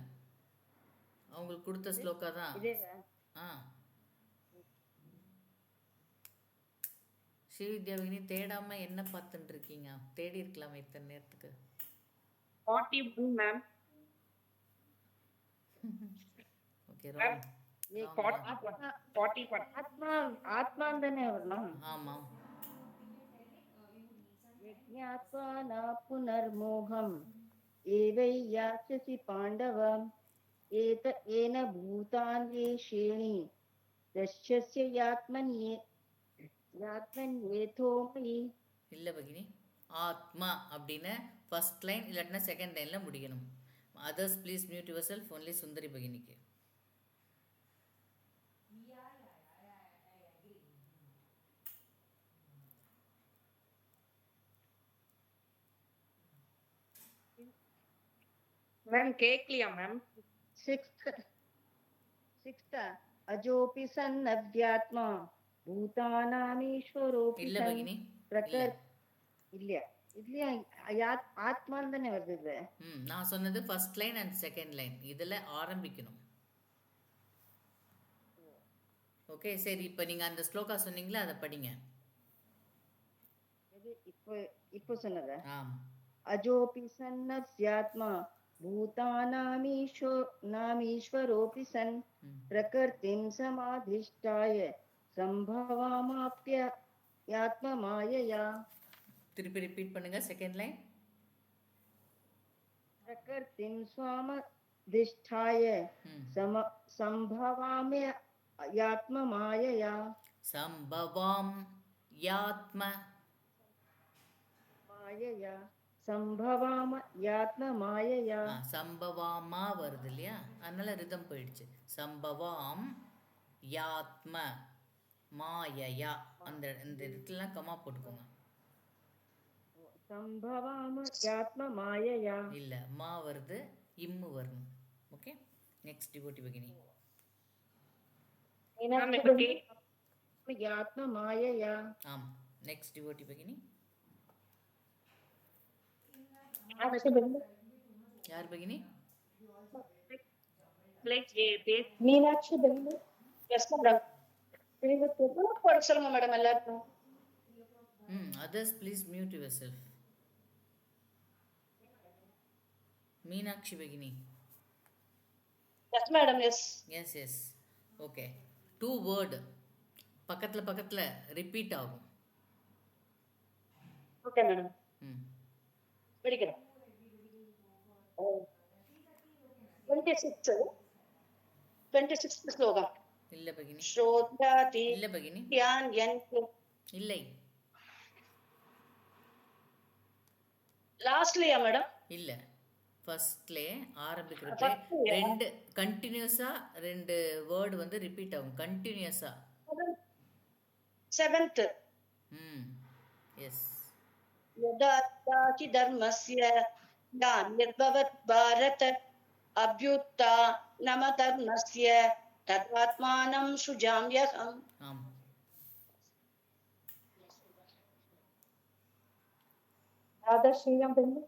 அவங்களுக்கு கொடுத்த ஸ்லோகா தான் ஆ ஸ்ரீவித்யா பகினி தேடாம என்ன பார்த்துட்டு இருக்கீங்க தேடி இருக்கலாமே இத்தனை நேரத்துக்கு 41 மேம் ஓகே ராங் 41 ஆத்மா தானே வரணும் ஆமாம் यज्ञात्वा पुनर्मोहम् एवै यास्यसि पाण्डव येन भूतान्येषेणि दश्यस्य यात्मन्येथो मयि இல்லை பகினி ஆத்மா அப்படின்னு ஃபர்ஸ்ட் லைன் இல்லாட்டினா செகண்ட் லைனில் முடிக்கணும் others please mute yourself only Sundari பகினிக்கு மேம் கேக்கலையா மேம் सिक्स्थ अजोऽपि सन्नव्यात्मा भूतानामीश्वरोऽपि இல்லை सन् பகினி प्रकृ இல்லையா இதுலயா ஆத்மான்னு தானே வருது இது நான் சொன்னது first line and second line இதில் ஆரம்பிக்கணும் ஓகே சரி இப்போ நீங்கள் அந்த ஸ்லோகா சொன்னீங்களே அதை படிங்க இப்போ சொன்னதா ஆம் अजोऽपि सन्नस्यात्मा भूतानामीश्वरोऽपि सन् प्रकृतिं समाधिष्ठाय सम्भवामाप्यात्ममायया திருப்பி ரிப்பீட் பண்ணுங்க செகண்ட் லைன் प्रकृतिं स्वामधिष्ठाय सम्भवाम्यात्ममायया சம்பவாம் யாத்ம मायया संभवाम यात्म मायया சம்பவாமா வருது இல்லையா அதனால ரிதம் போயிடுச்சு சம்பவாம் யாத்ம மாயயா அந்த இந்த இடத்துலலாம் கமா போட்டுக்கோங்க संभवाम यात्म मायया இல்லை மா வருது இம்மு வரணும் okay Next devotee Bhagini. Ma'am, Meenakshi இப்ப Bhagini. Yatma Mayaya. Next devotee Bhagini. Meenakshi Bhagini. Yaar Bhagini? Meenakshi Bhagini. Yes madam Please put போட சொல்லுங்க மேடம் எல்லாருக்கும். Others, please mute yourself. Meenakshi Bhagini. Yes madam yes. Yes. Okay. 2 word. பக்கத்துல repeat ஆகும். Okay madam. படிக்கிறேன். 26th ஸ்லோகம். இல்ல Bhagini. ஸ்ரோத்ராதி இல்ல Bhagini. யான் என் இல்லை. லாஸ்ட்லயா மேடம்? இல்ல. ஃபர்ஸ்ட்லே ஆரம்பிக்கிறப்ப ரெண்டு கண்டினியூஸா 2 வேர்ட் வந்து ரிப்பீட் ஆகும் கண்டினியூஸா. 7th. எஸ். யதாச்சி தர்மஸ்ய யான் நிர்பவத் பாரத அப்யுத்தா நம தர்மஸ்ய ததாத்மானம் சுஜாம்யஹம். ஆம். Radha Sriram Bhagini.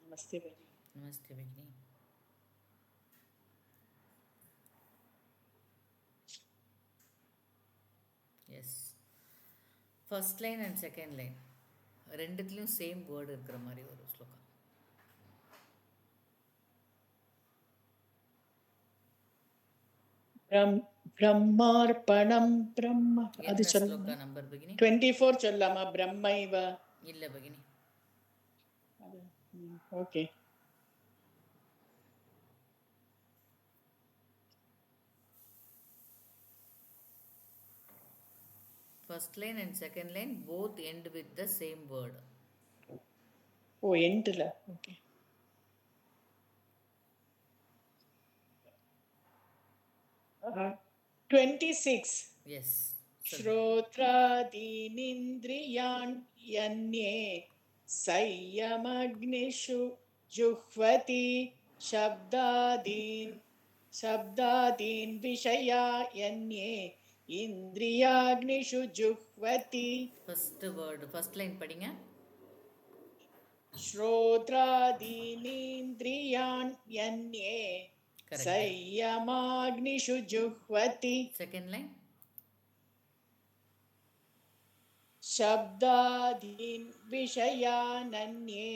Namaste Bhagini. Namaste Bhagini. Yes. First line and second line ரெண்டுத்துலேயும் சேம் வேர்டு இருக்கிற மாதிரி ஒரு ஸ்லோகம். பிரம்மார்ப்பணம் பிரம்ம அது ஸ்லோகா நம்பர் Bhagini? 24 சொல்லாமா? பிரம்மைவ இல்ல Bhagini. Okay. First line and second line both end with the same word. Oh எண்ட்ல. ஓகே. Uh, 26. Yes. श्रोत्रादीनिन्द्रियान् यन्ये संयमग्निषु जुह्वति शब्दादीन् विषया यन्ये इन्द्रियाग्निषु जुह्वति. First word, first line படிங்க. श्रोत्रादीनिन्द्रियान् यन्ये संयमाग्निषु जुह्वति. Second line. शब्दादीन् विषयानन्ये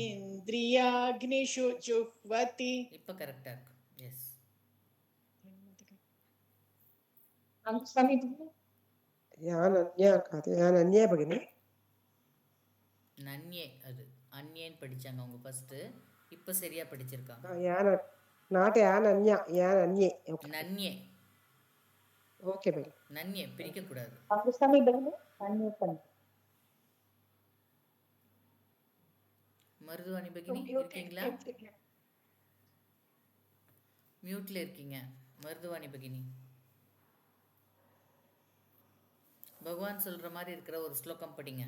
इन्द्रियाग्निषु जुह्वति. இப்ப கரெக்ட்டா இருக்கு. எஸ். Swami Bhagini. யான் அன்யா Bhagini. நன்யே அது அன்யேன்னு படிச்சாங்க அவங்க ஃபர்ஸ்ட். இப்ப சரியா படிச்சிருக்காங்க. யான் நாட் யான் அன்யா யான் அன்யே. நன்யே. Okay Bhagini. நன்யே பிரிக்க கூடாது. Swami Bhagini. Anya Pan. மருதுவாணி Bhagini இருக்கீங்களா? மியூட்ல இருக்கீங்க மருதுவாணி Bhagini. பகவான் சொல்ற மாதிரி இருக்கிற ஒரு ஸ்லோகம் படிங்க.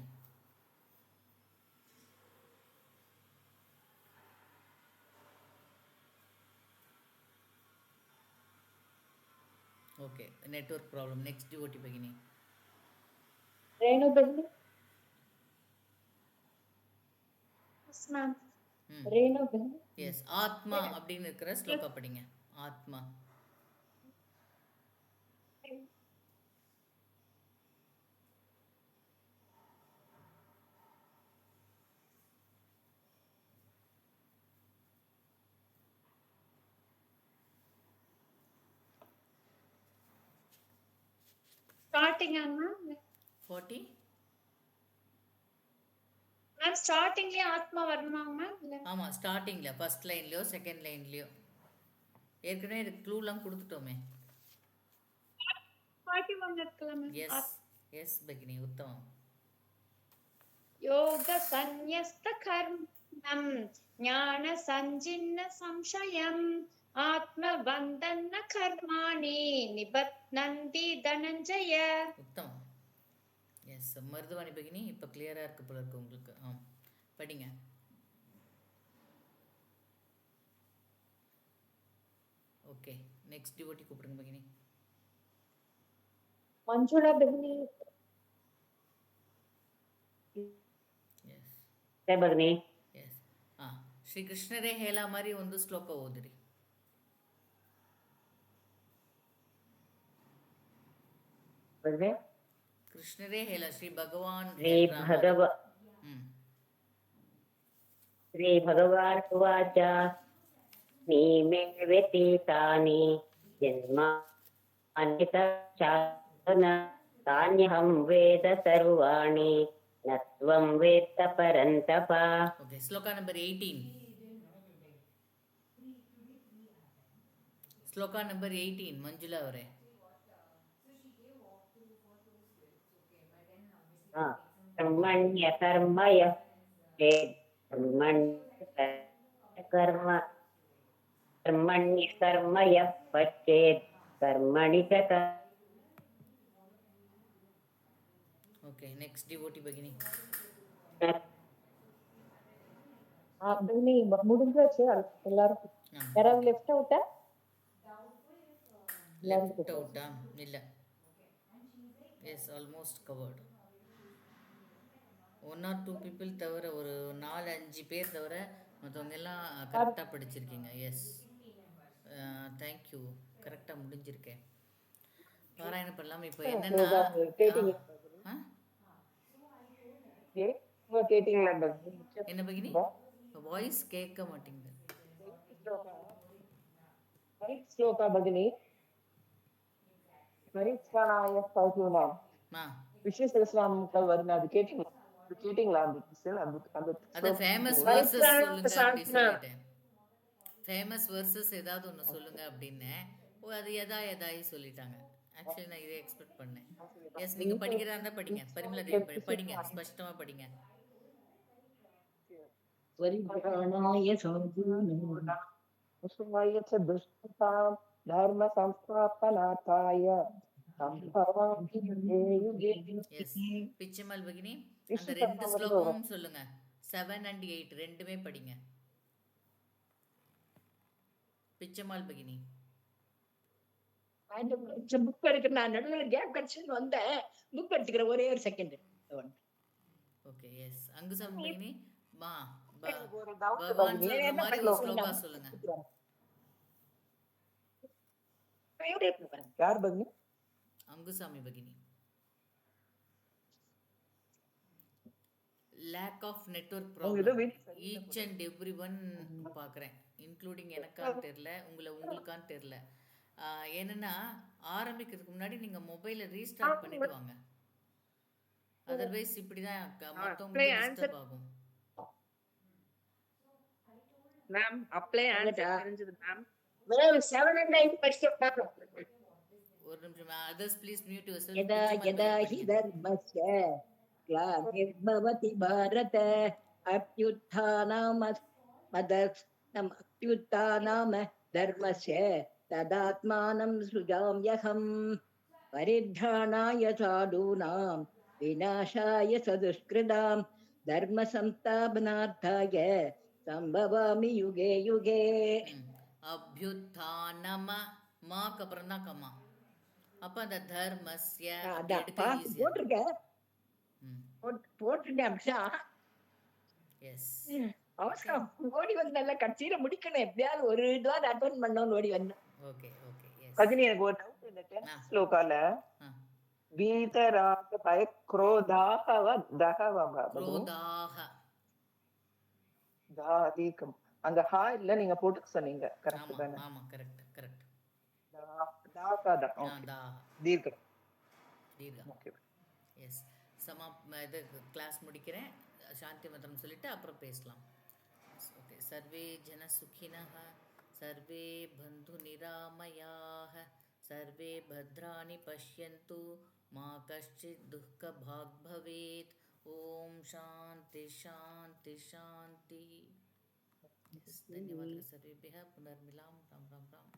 Okay, network problem. Next devotee Bhagini. Renu Bhagini. Yes ma'am. Renu Bhagini. Yes, ஆத்மா அப்படின்னு இருக்கிற ஸ்லோகா படிங்க. ஆத்மா. Starting ma'am. 40. Ma'am startingலயே ஆத்மா வரணுமா ma'am? ஆமா, ஸ்டார்டிங்ல ஃபர்ஸ்ட் லைன்லயோ செகண்ட் லைன்லயோ. ஏற்கனவே இது க்ளூலாம் கொடுத்துட்டோமே. 41 இருக்குல ma'am. எஸ் Bhagini, உத்தமம். யோக சந்நியஸ்த கர்மம் ஞான சஞ்சின்ன சம்சயம் ஆத்மபந்தன கர்மாணி நிபத்னந்தி தனஞ்சய. உத்தமம். எஸ் மருதுவாணி Bhagini, இப்போ கிளியரா இருக்கு போல இருக்கு உங்களுக்கு. படிங்க. ஓகே நெக்ஸ்ட் டிவோட்டி கூப்பிடுங்க பகினி. ಮಂಜುಳಾ ಬೆಹನಿ. ಎಸ್ ಭಗಿನಿ. ಎಸ್ ಶ್ರೀ ಕೃಷ್ಣರೇ ಹೇಳ ಮಾರಿ ಒಂದು ಶ್ಲೋಕ ಓದಿರಿ. ಕೃಷ್ಣರೇ ಹೇಳ ಶ್ರೀ ಭಗವಾನ್ ಶ್ರೀ ಭಗವಾನ್ ಉವಾಚ ನೀಮೇ ವ್ಯತೀತಾನಿ ಜನ್ಮಾನಿ ತಾನ್ಯಹಂ ವೇದ ಸರ್ವಾಣಿ ನ ತ್ವಂ ವೇತ್ತ ಪರಂತಪ. Okay shloka number 18. ಶ್ಲೋಕ ನಂಬರ್ 18 ಮಂಜುಳಾ ಅವರೇ. ಕರ್ಮಣ್ಯ ಕರ್ಮಯ ಕರ್ಮಣ್ಯ ಕರ್ಮಯ ಪಚ್ಚೇತ್ ಕರ್ಮಣಿ ಚ. ಓಕೆ ನೆಕ್ಸ್ಟ್ ಡಿವೋಟಿ ಭಗಿನಿ. ಬೆಹನಿ முடிஞ்சாச்சு எல்லாரும். யாராவது லெஃப்ட் அவுட்டா? ಲೆಫ್ಟ್ ಔಟಾ? ಇಲ್ಲ. Yes almost covered. 1 or 2 people தவிர ஒரு 4-5 பேர் தவிர மற்றவங்க எல்லாம் கரெக்டாக படிச்சிருக்கீங்க. Yes thank you. கரெக்டாக முடிஞ்சிருக்கேன். பாராயணம் பண்ணலாம். இப்போ என்னன்னா என்ன பகினி வாய்ஸ் கேட்க மாட்டேங்குது. ஸ்லோகா பகினி. பரீட்சாணாய சௌகியம் விஷ்ணு சஹஸ்ரநாமங்கள் வருது. அது கேட்டீங்களா? அது ஃபேமஸ் வெர்சஸ் சொல்லுங்க அப்படி சொல்லிட்டேன். ஃபேமஸ் வெர்சஸ் ஏதாவது ஒன்று சொல்லுங்க அப்படின்னு. ஓ அது எதாயி சொல்லிட்டாங்க. ஆக்சுவலி நான் இதை எக்ஸ்பெக்ட் பண்ணேன். எஸ் நீங்க படிக்கிறதா இருந்தா படிங்க. பரிமளா தேவி படிங்க, ஸ்பஷ்டமா படிங்க. பரித்ராணாய சௌகியம் துஷ்டதாம் தர்ம சம்ஸ்தாபனார்த்தாய பிச்சமல் பகினி அந்த 2 ஸ்லோகமும் சொல்லுங்க. 7 and 8 ரெண்டுமே படிங்க. பிச்சமால் பகினி. புக் எடுக்க நான் நடுவில் கேப் கிடைச்சுன்னு வந்தேன். புக் எடுத்துக்கிறேன் ஒரே ஒரு செகண்ட். ஓகே எஸ் அங்குசாமி பகினி பகவான் சொல்ற மாதிரி ஒரு ஸ்லோகா சொல்லுங்க. யார் பகினி? அங்குசாமி பகினி. Lag of network problem each and every one பார்க்குறேன், இன்க்ளூடிங் எனக்கான்னு தெரில, உங்களுக்கான்னு தெரில. என்னென்னா ஆரம்பிக்கிறதுக்கு முன்னாடி நீங்கள் மொபைலை ரீஸ்டார்ட் பண்ணிட்டு வாங்க. அதர்வைஸ் இப்படி தான் மற்றவங்களுக்கு டிஸ்டர்ப் ஆகும். மேம் அப்ளை ஆன்சர் தெரிஞ்சது மேம். Ma'am 7 and 8 படிச்சிட்டேன். ஒரு நிமிஷம். Others please mute yourself. யதா யதா ஹி தர்மஸ்ய க்ளாநிர்பவதி பாரத அப்யுத்தானாம தர்மஸ்ய ததாத்மானம் சுஜாம்யஹம் பரித்ராணாய சாதூனாம் விநாசாய சதுஷ்கிருதாம் தர்ம சம்ஸ்தாபனார்த்தாய சம்பவாமி யுகே யுகே. அப்யுத்தானம மாக்கு அப்புறம் தான் கமா. அப்ப அந்த தர்மஸ்ய போட்டிருக்கேன். எஸ் அவசரம் ஓடி வந்தேன்ல, கட்சியில முடிக்கணும், எப்படியாவது ஒரு இதுவாது அட்டெண்ட் பண்ணணும்னு ஓடி வந்தேன். ஓகே ஓகே எஸ் பகினி எனக்கு ஒரு டவுட். இந்த 10th ஸ்லோகால வீதராக பய க்ரோதாஹவ தஹவ க்ரோதாக தாதீகம் அங்க ஹா இல்ல நீங்க போட்டு சொன்னீங்க. கரெக்ட் தானே? ஆமா கரெக்ட் கரெக்ட். தாகாத தீர்க்கம் தீர்க்கம். ஓகே எஸ் இது கிளாஸ் முடிக்கிறேன். சாந்தி மந்திரம் சொல்லிட்டு அப்புறம் பேசலாம். ஓகே. சர்வே ஜன சுகினஹ சர்வே பந்து நிராமயாஹ சர்வே பத்ராணி பஷ்யந்து மா கஷ்சித் துக்க பாக் பவேத். ஓம் சாந்தி சாந்தி சாந்தி. धन्यवाद सर्वेभ्यः. पुनर्मिलाम. राम राम राम.